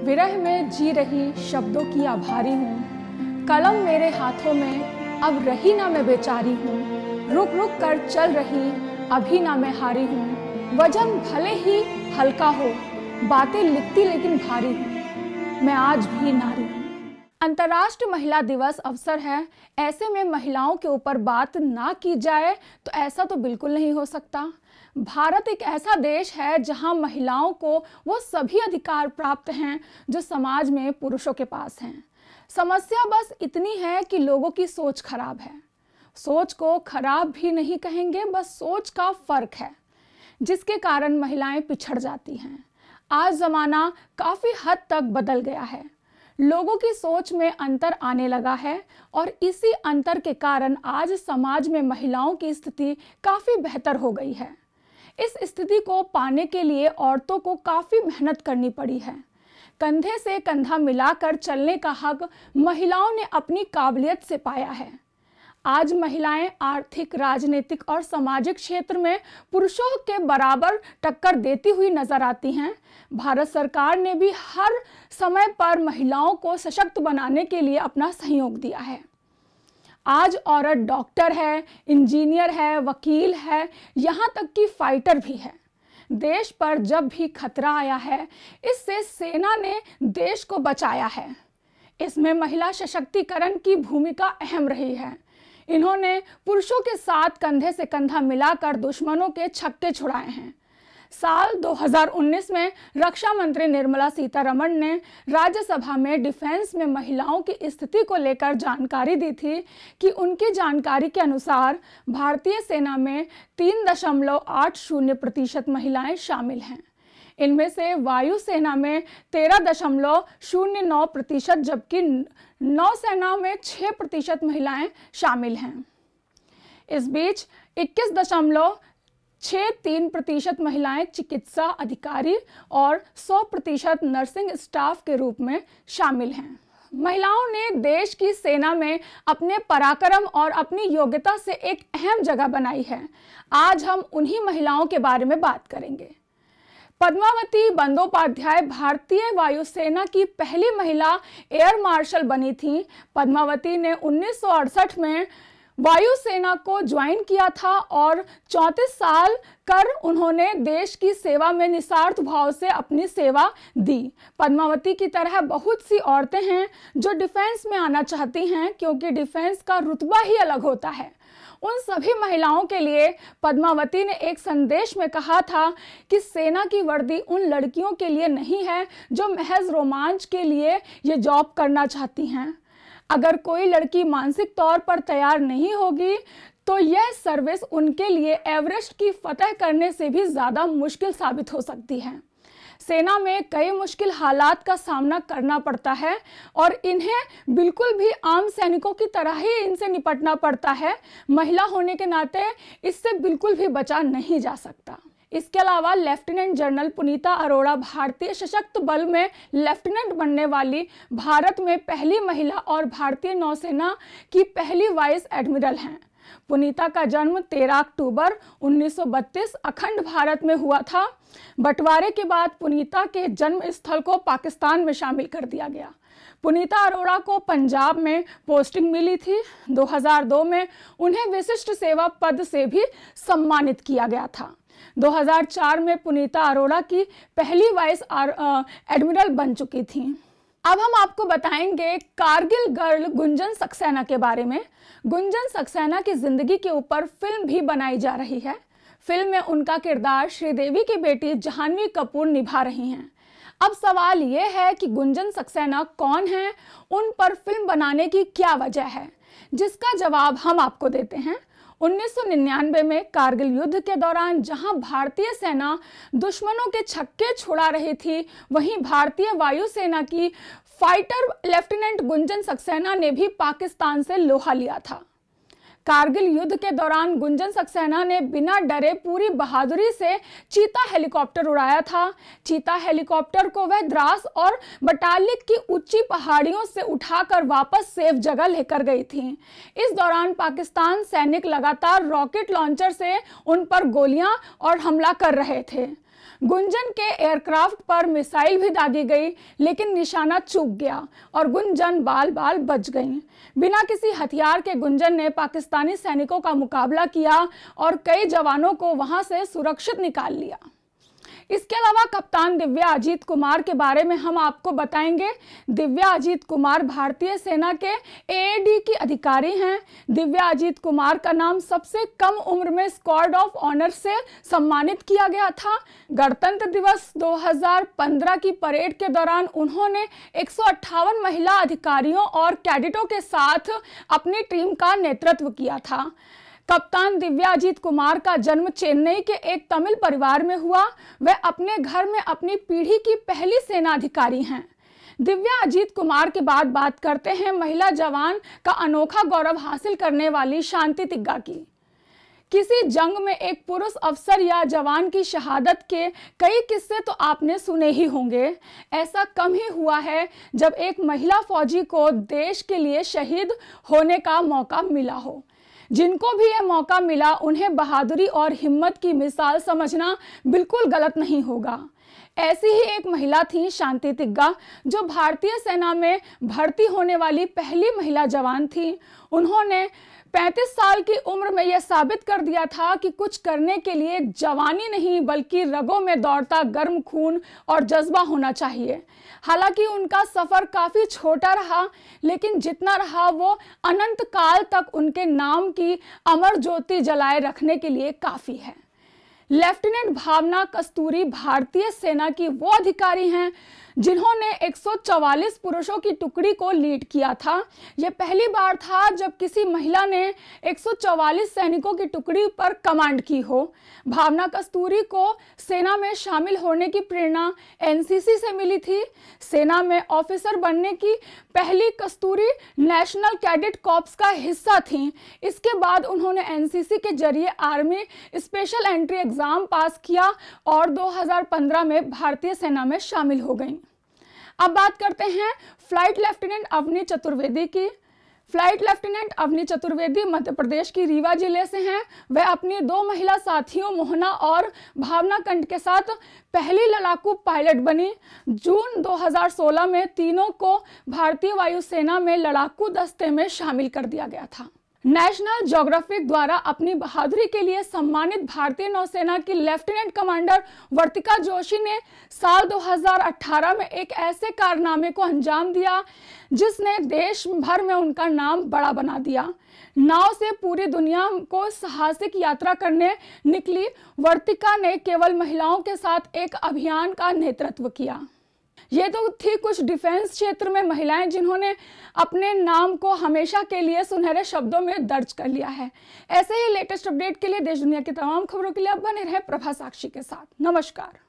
विरह में जी रही शब्दों की आभारी हूँ। कलम मेरे हाथों में अब रही ना मैं बेचारी हूँ। रुक रुक कर चल रही अभी ना मैं हारी हूँ। वजन भले ही हल्का हो, बातें लिखती लेकिन भारी हूँ। मैं आज भी नारी हूँ। अंतर्राष्ट्रीय महिला दिवस अवसर है, ऐसे में महिलाओं के ऊपर बात ना की जाए तो ऐसा तो बिल्कुल नहीं हो सकता। भारत एक ऐसा देश है जहां महिलाओं को वो सभी अधिकार प्राप्त हैं जो समाज में पुरुषों के पास हैं। समस्या बस इतनी है कि लोगों की सोच खराब है। सोच को खराब भी नहीं कहेंगे, बस सोच का फर्क है जिसके कारण महिलाएं पिछड़ जाती हैं। आज ज़माना काफ़ी हद तक बदल गया है, लोगों की सोच में अंतर आने लगा है और इसी अंतर के कारण आज समाज में महिलाओं की स्थिति काफ़ी बेहतर हो गई है। इस स्थिति को पाने के लिए औरतों को काफ़ी मेहनत करनी पड़ी है। कंधे से कंधा मिलाकर चलने का हक महिलाओं ने अपनी काबिलियत से पाया है। आज महिलाएं आर्थिक, राजनीतिक और सामाजिक क्षेत्र में पुरुषों के बराबर टक्कर देती हुई नजर आती हैं। भारत सरकार ने भी हर समय पर महिलाओं को सशक्त बनाने के लिए अपना सहयोग दिया है। आज औरत डॉक्टर है, इंजीनियर है, वकील है, यहाँ तक कि फाइटर भी है। देश पर जब भी खतरा आया है, इससे सेना ने देश को बचाया है। इसमें महिला सशक्तिकरण की भूमिका अहम रही है। इन्होंने पुरुषों के साथ कंधे से कंधा मिलाकर दुश्मनों के छक्के छुड़ाए हैं। साल 2019 में रक्षा मंत्री निर्मला सीतारमण ने राज्यसभा में डिफेंस में महिलाओं की स्थिति को लेकर जानकारी दी थी कि उनकी जानकारी के अनुसार भारतीय सेना में 3.80% महिलाएं शामिल हैं। इनमें से वायुसेना में 13.09%, जबकि नौसेना में 6% महिलाएं शामिल हैं। इस बीच 21.63% महिलाएं चिकित्सा अधिकारी और 100% नर्सिंग स्टाफ के रूप में शामिल हैं। महिलाओं ने देश की सेना में अपने पराक्रम और अपनी योग्यता से एक अहम जगह बनाई है। आज हम उन्हीं महिलाओं के बारे में बात करेंगे। पद्मावती बंदोपाध्याय भारतीय वायुसेना की पहली महिला एयर मार्शल बनी थी। पद्मावती ने 1968 में वायुसेना को ज्वाइन किया था और 34 साल कर उन्होंने देश की सेवा में निस्वार्थ भाव से अपनी सेवा दी। पद्मावती की तरह बहुत सी औरतें हैं जो डिफेंस में आना चाहती हैं, क्योंकि डिफेंस का रुतबा ही अलग होता है। उन सभी महिलाओं के लिए पद्मावती ने एक संदेश में कहा था कि सेना की वर्दी उन लड़कियों के लिए नहीं है जो महज रोमांच के लिए ये जॉब करना चाहती हैं। अगर कोई लड़की मानसिक तौर पर तैयार नहीं होगी तो यह सर्विस उनके लिए एवरेस्ट की फतह करने से भी ज़्यादा मुश्किल साबित हो सकती है। सेना में कई मुश्किल हालात का सामना करना पड़ता है और इन्हें बिल्कुल भी आम सैनिकों की तरह ही इनसे निपटना पड़ता है। महिला होने के नाते इससे बिल्कुल भी बचा नहीं जा सकता। इसके अलावा लेफ्टिनेंट जनरल पुनीता अरोड़ा भारतीय सशस्त्र बल में लेफ्टिनेंट बनने वाली भारत में पहली महिला और भारतीय नौसेना की पहली वाइस एडमिरल हैं। पुनीता का जन्म 13 अक्टूबर 1932 अखंड भारत में हुआ था। बंटवारे के बाद पुनीता के जन्म स्थल को पाकिस्तान में शामिल कर दिया गया। पुनीता अरोड़ा को पंजाब में पोस्टिंग मिली थी। 2002 में उन्हें विशिष्ट सेवा पद से भी सम्मानित किया गया था। 2004 में पुनीता अरोड़ा की पहली वाइस एडमिरल बन चुकी थी। अब हम आपको बताएंगे कारगिल गर्ल गुंजन सक्सेना के बारे में। गुंजन सक्सेना की जिंदगी के ऊपर फिल्म भी बनाई जा रही है। फिल्म में उनका किरदार श्रीदेवी की बेटी जाह्नवी कपूर निभा रही हैं। अब सवाल ये है कि गुंजन सक्सेना कौन है, उन पर फिल्म बनाने की क्या वजह है, जिसका जवाब हम आपको देते हैं। 1999 में कारगिल युद्ध के दौरान जहां भारतीय सेना दुश्मनों के छक्के छुड़ा रही थी, वहीं भारतीय वायुसेना की फाइटर लेफ्टिनेंट गुंजन सक्सेना ने भी पाकिस्तान से लोहा लिया था। कारगिल युद्ध के दौरान गुंजन सक्सेना ने बिना डरे पूरी बहादुरी से चीता हेलीकॉप्टर उड़ाया था। चीता हेलीकॉप्टर को वह द्रास और बटालिक की ऊंची पहाड़ियों से उठाकर वापस सेफ जगह लेकर गई थी। इस दौरान पाकिस्तान सैनिक लगातार रॉकेट लॉन्चर से उन पर गोलियां और हमला कर रहे थे। गुंजन के एयरक्राफ्ट पर मिसाइल भी दागी गई, लेकिन निशाना चूक गया और गुंजन बाल बाल बच गई। बिना किसी हथियार के गुंजन ने पाकिस्तानी सैनिकों का मुकाबला किया और कई जवानों को वहां से सुरक्षित निकाल लिया। इसके अलावा कप्तान दिव्या अजीत कुमार के बारे में हम आपको बताएंगे। दिव्या अजीत कुमार भारतीय सेना के एएडी की अधिकारी हैं। दिव्या अजीत कुमार का नाम सबसे कम उम्र में स्क्वाड ऑफ ऑनर से सम्मानित किया गया था। गणतंत्र दिवस 2015 की परेड के दौरान उन्होंने 158 महिला अधिकारियों और कैडेटों के साथ अपनी टीम का नेतृत्व किया था। कप्तान दिव्या अजीत कुमार का जन्म चेन्नई के एक तमिल परिवार में हुआ। वे अपने घर में अपनी पीढ़ी की पहली सेना अधिकारी हैं। दिव्या अजीत कुमार के बाद बात करते हैं महिला जवान का अनोखा गौरव हासिल करने वाली शांति तिग्गा की। किसी जंग में एक पुरुष अफसर या जवान की शहादत के कई किस्से तो आपने सुने ही होंगे। ऐसा कम ही हुआ है जब एक महिला फौजी को देश के लिए शहीद होने का मौका मिला हो। जिनको भी यह मौका मिला उन्हें बहादुरी और हिम्मत की मिसाल समझना बिल्कुल गलत नहीं होगा। ऐसी ही एक महिला थी शांति तिग्गा, जो भारतीय सेना में भर्ती होने वाली पहली महिला जवान थी। उन्होंने 35 साल की उम्र में यह साबित कर दिया था कि कुछ करने के लिए जवानी नहीं बल्कि रगों में दौड़ता गर्म खून और जज्बा होना चाहिए। हालांकि उनका सफर काफी छोटा रहा, लेकिन जितना रहा वो अनंत काल तक उनके नाम की अमर ज्योति जलाए रखने के लिए काफी है। लेफ्टिनेंट भावना कस्तूरी भारतीय सेना की वो अधिकारी हैं जिन्होंने 144 पुरुषों की टुकड़ी को लीड किया था। यह पहली बार था जब किसी महिला ने 144 सैनिकों की टुकड़ी पर कमांड की हो। भावना कस्तूरी को सेना में शामिल होने की प्रेरणा एनसीसी से मिली थी। सेना में ऑफिसर बनने की पहली कस्तूरी नेशनल कैडेट कॉर्प्स का हिस्सा थी। इसके बाद उन्होंने एनसीसी के जरिए आर्मी स्पेशल एंट्री एग्जाम पास किया और 2015 में भारतीय सेना में शामिल हो गई। अब बात करते हैं फ्लाइट लेफ्टिनेंट अवनी चतुर्वेदी की। फ्लाइट लेफ्टिनेंट अवनी चतुर्वेदी मध्य प्रदेश की रीवा जिले से हैं। वे अपनी 2 महिला साथियों मोहना और भावना कंठ के साथ पहली लड़ाकू पायलट बनी। जून 2016 में तीनों को भारतीय वायुसेना में लड़ाकू दस्ते में शामिल कर दिया गया था। नेशनल ज्योग्राफिक द्वारा अपनी बहादुरी के लिए सम्मानित भारतीय नौसेना की लेफ्टिनेंट कमांडर वर्तिका जोशी ने साल 2018 में एक ऐसे कारनामे को अंजाम दिया जिसने देश भर में उनका नाम बड़ा बना दिया। नाव से पूरी दुनिया को साहसिक यात्रा करने निकली वर्तिका ने केवल महिलाओं के साथ एक अभियान का नेतृत्व किया। ये तो थी कुछ डिफेंस क्षेत्र में महिलाएं जिन्होंने अपने नाम को हमेशा के लिए सुनहरे शब्दों में दर्ज कर लिया है। ऐसे ही लेटेस्ट अपडेट के लिए देश दुनिया की तमाम खबरों के लिए अब बने रहे प्रभा साक्षी के साथ। नमस्कार।